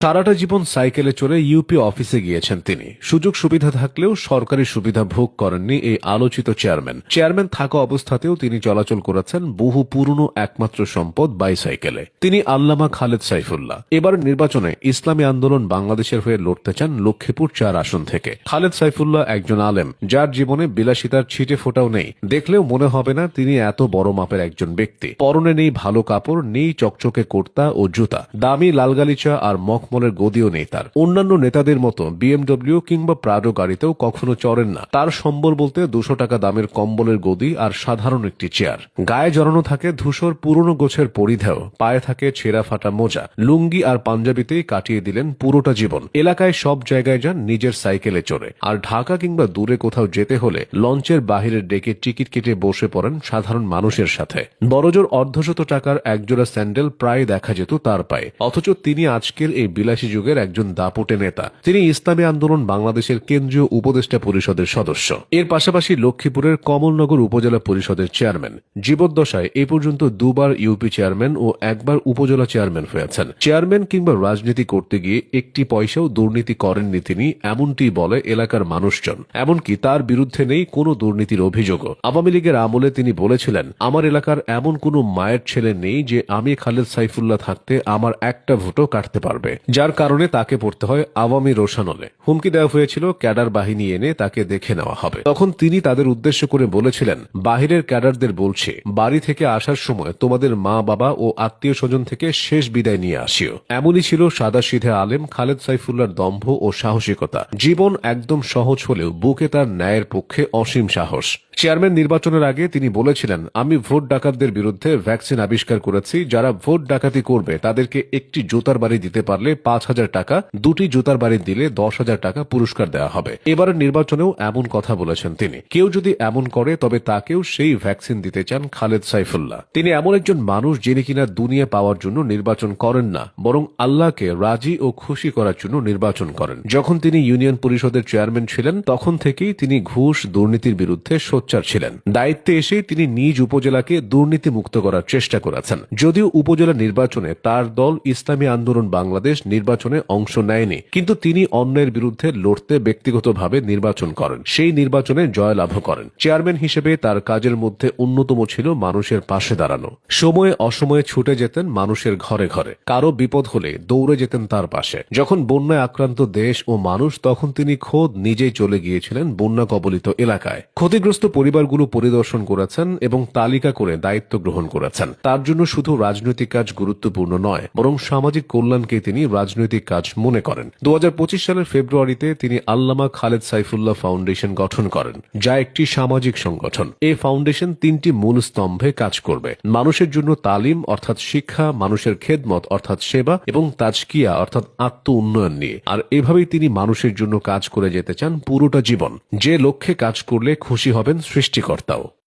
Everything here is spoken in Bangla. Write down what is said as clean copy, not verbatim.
সারাটা জীবন সাইকেলে চড়ে ইউপি অফিসে গিয়েছেন তিনি। সুযোগ সুবিধা থাকলেও সরকারি সুবিধা ভোগ করেননি এই আলোচিত চেয়ারম্যান থাকা অবস্থাতেও তিনি চলাচল করেছেন বহু পুরনো একমাত্র সম্পদ বাইসাইকেলে। তিনি আল্লামা খালেদ সাইফুল্লাহ। এবার নির্বাচনে ইসলামী আন্দোলন বাংলাদেশের হয়ে লড়তে চান লক্ষ্মীপুর ৪ আসন থেকে। খালেদ সাইফুল্লাহ একজন আলেম, যার জীবনে বিলাসিতার ছিটে ফোটাও নেই। দেখলেও মনে হবে না তিনি এত বড় মাপের একজন ব্যক্তি। পরনে নেই ভালো কাপড়, নেই চকচকে কুর্তা ও জুতা, দামি লালগালিচা আর মখমলের গদিও নেই তার। অন্যান্য নেতাদের মতো বিএমডব্লিউ কিংবা প্রাডো গাড়িতেও কখনো চড়েন না। তার সম্বল বলতে ২০০ টাকা দামের কম্বলের গদি আর সাধারণ একটি চেয়ার। গায়ে জড়ানো থাকে ধূসর পুরনো গোছের পরিধেয়, পায়ে থাকে ছেঁড়া ফাটা মোজা। লুঙ্গি আর পাঞ্জাবিতেই কাটিয়ে দিলেন পুরোটা জীবন। এলাকায় সব জায়গায় যান নিজের সাইকেলে চড়ে, আর ঢাকা কিংবা দূরে কোথাও যেতে হলে লঞ্চের বাহিরের ডেকে টিকিট কেটে বসে পড়েন সাধারণ মানুষের সাথে। বড়জোর অর্ধশত টাকার একজোড়া স্যান্ডেল প্রায় দেখা যেত তার পায়ে। অথচ তিনি আজকের এই বিলাসী যুগের একজন দাপুটে নেতা। তিনি ইসলামী আন্দোলন বাংলাদেশের কেন্দ্রীয় উপদেষ্টা পরিষদের সদস্য। এর পাশাপাশি লক্ষ্মীপুরের কমলনগর উপজেলা পরিষদের চেয়ারম্যান। জীবদ্দশায় এ পর্যন্ত দুবার ইউপি চেয়ারম্যান ও একবার উপজেলা চেয়ারম্যান হয়েছেন। চেয়ারম্যান কিংবা রাজনীতি করতে গিয়ে একটি পয়সাও দুর্নীতি করেননি তিনি, এমনটি বলে এলাকার মানুষজন। এমনকি তার বিরুদ্ধে নেই কোনো দুর্নীতির অভিযোগও। আওয়ামী লীগের আমলে তিনি বলেছিলেন, আমার এলাকার এমন কোনো মায়ের ছেলে নেই যে আমি খালেদ সাইফুল্লাহ থাকতে আমার একটা ভোটও কাটতে পারবে, যার কারণে তাকে পড়তে হয় আওয়ামী রোশানলে। হুমকি দেওয়া হয়েছিল ক্যাডার বাহিনী এনে তাকে দেখে নেওয়া হবে। তখন তিনি তাদের উদ্দেশ্য করে বলেছিলেন, বাহিরের ক্যাডারদের বলছি, বাড়ি থেকে আসার সময় তোমাদের মা বাবা ও আত্মীয় স্বজন থেকে শেষ বিদায় নিয়ে আসিও। এমনই ছিল সাদাসিধে আলেম খালেদ সাইফুল্লাহর দম্ভ ও সাহসিকতা। জীবন একদম সহজ হলেও বুকে তার ন্যায়ের পক্ষে অসীম সাহস। চেয়ারম্যান নির্বাচনের আগে তিনি বলেছিলেন, আমি ভোট ডাকাতদের বিরুদ্ধে ভ্যাকসিন আবিষ্কার করেছি। যারা ভোট ডাকাতি করবে তাদেরকে একটি জুতার বাড়ি দিতে পারলে ৫,০০০ টাকা, ২টি জুতার বাড়ি দিলে ১০,০০০ টাকা পুরস্কার দেওয়া হবে। এবারের নির্বাচনেও এমন কথা বলেছেন তিনি। কেউ যদি এমন করে তবে তাকেও সেই ভ্যাকসিন দিতে চান খালেদ সাইফুল্লাহ। তিনি এমন একজন মানুষ যিনি কিনা দুনিয়া পাওয়ার জন্য নির্বাচন করেন না, বরং আল্লাহকে রাজি ও খুশি করার জন্য নির্বাচন করেন। যখন তিনি ইউনিয়ন পরিষদের চেয়ারম্যান ছিলেন তখন থেকেই তিনি ঘুষ দুর্নীতির বিরুদ্ধে সোচ্চার ছিলেন। দায়িত্বে এসে তিনি নিজ উপজেলাকে দুর্নীতি মুক্ত করার চেষ্টা করেছেন। যদিও উপজেলা নির্বাচনে তার দল ইসলামী আন্দোলন বাংলাদেশ নির্বাচনে অংশ নেয়নি, কিন্তু তিনি অন্যের বিরুদ্ধে লড়তে ব্যক্তিগতভাবে নির্বাচন করেন। সেই নির্বাচনে জয়লাভ করেন। চেয়ারম্যান হিসেবে তার কাজের মধ্যে অন্যতম ছিল মানুষের পাশে দাঁড়ানো। সময়ে অসময়ে ছুটে যেতেন মানুষের ঘরে ঘরে। কারো বিপদ হলে দৌড়ে যেতেন তার পাশে। যখন বন্যায় আক্রান্ত দেশ ও মানুষ, তখন তিনি খোদ নিজেই চলে গিয়েছিলেন বন্যা কবলিত এলাকায়। ক্ষতিগ্রস্ত পরিবারগুলো পরিদর্শন করেছেন এবং তালিকা করে দায়িত্ব গ্রহণ করেছেন। তার জন্য শুধু রাজনৈতিক কাজ গুরুত্বপূর্ণ নয়, বরং সামাজিক কল্যাণকে তিনি রাজনৈতিক কাজ মনে করেন। ২০২৫ সালের ফেব্রুয়ারিতে তিনি আল্লামা খালেদ সাইফুল্লাহ ফাউন্ডেশন গঠন করেন, যা একটি সামাজিক সংগঠন। এই ফাউন্ডেশন ৩টি মূল স্তম্ভে কাজ করবে: মানুষের জন্য তালিম অর্থাৎ শিক্ষা, মানুষের খেদমত অর্থাৎ সেবা এবং তাজকিয়া অর্থাৎ আত্ম উন্নয়ন নিয়ে। আর এভাবেই তিনি মানুষের জন্য কাজ করে যেতে চান পুরোটা জীবন। যে লক্ষ্যে কাজ করলে খুশি হবেন সৃষ্টিকর্তাও।